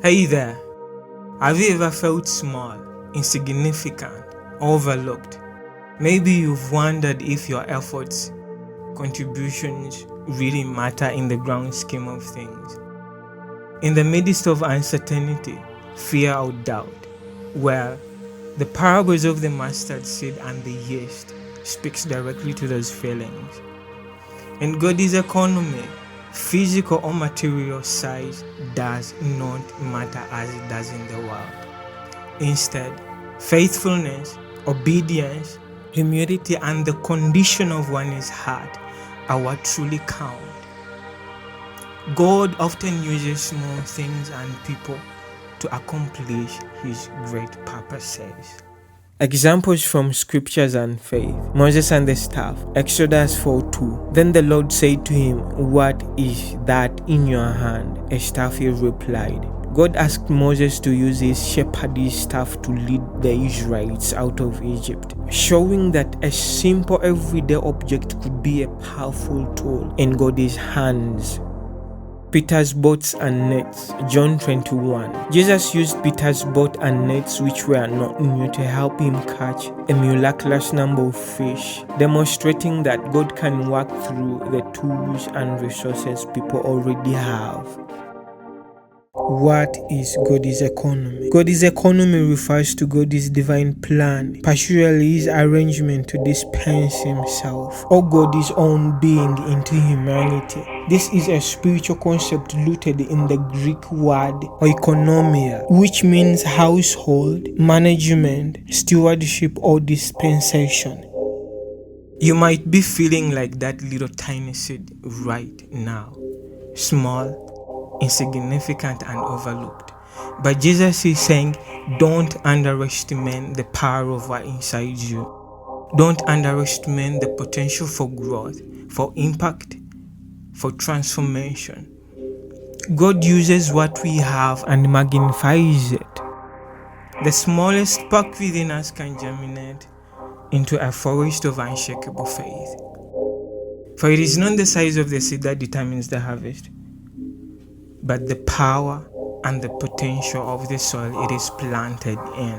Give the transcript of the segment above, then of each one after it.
Hey there, have you ever felt small, insignificant, overlooked? Maybe you've wondered if your efforts, contributions really matter in the grand scheme of things. In the midst of uncertainty, fear or doubt, well, the parables of the mustard seed and the yeast speaks directly to those feelings. In God's economy, physical or material size does not matter as it does in the world. Instead, faithfulness, obedience, humility, and the condition of one's heart are what truly count. God often uses small things and people to accomplish His great purposes. Examples from scriptures and faith. Moses and the staff, Exodus 4:2. Then the Lord said to him, "What is that in your hand?" A staff, he replied. God asked Moses to use his shepherd's staff to lead the Israelites out of Egypt, showing that a simple everyday object could be a powerful tool in God's hands. Peter's boats and nets, John 21. Jesus used Peter's boat and nets, which were not new, to help him catch a miraculous number of fish, demonstrating that God can work through the tools and resources people already have. What is God's economy? God's economy refers to God's divine plan, particularly His arrangement to dispense Himself or God's own being into humanity. This is a spiritual concept rooted in the Greek word oikonomia, which means household, management, stewardship, or dispensation. You might be feeling like that little tiny seed right now, small, insignificant, and overlooked. But Jesus is saying, don't underestimate the power of what inside you. Don't underestimate the potential for growth, for impact, for transformation. God uses what we have and magnifies it. The smallest spark within us can germinate into a forest of unshakable faith. For it is not the size of the seed that determines the harvest, but the power and the potential of the soil it is planted in.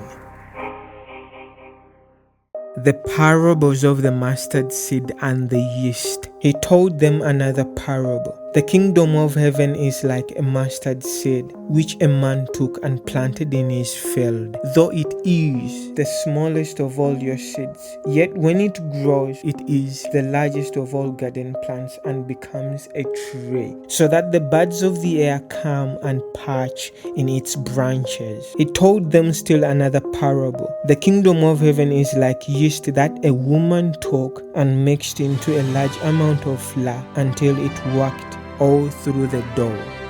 The parables of the mustard seed and the yeast. He told them another parable. The kingdom of heaven is like a mustard seed, which a man took and planted in his field. Though it is the smallest of all your seeds, yet when it grows, it is the largest of all garden plants and becomes a tree, so that the birds of the air come and perch in its branches. He told them still another parable. The kingdom of heaven is like yeast that a woman took and mixed into a large amount of flour until it worked all through the dough.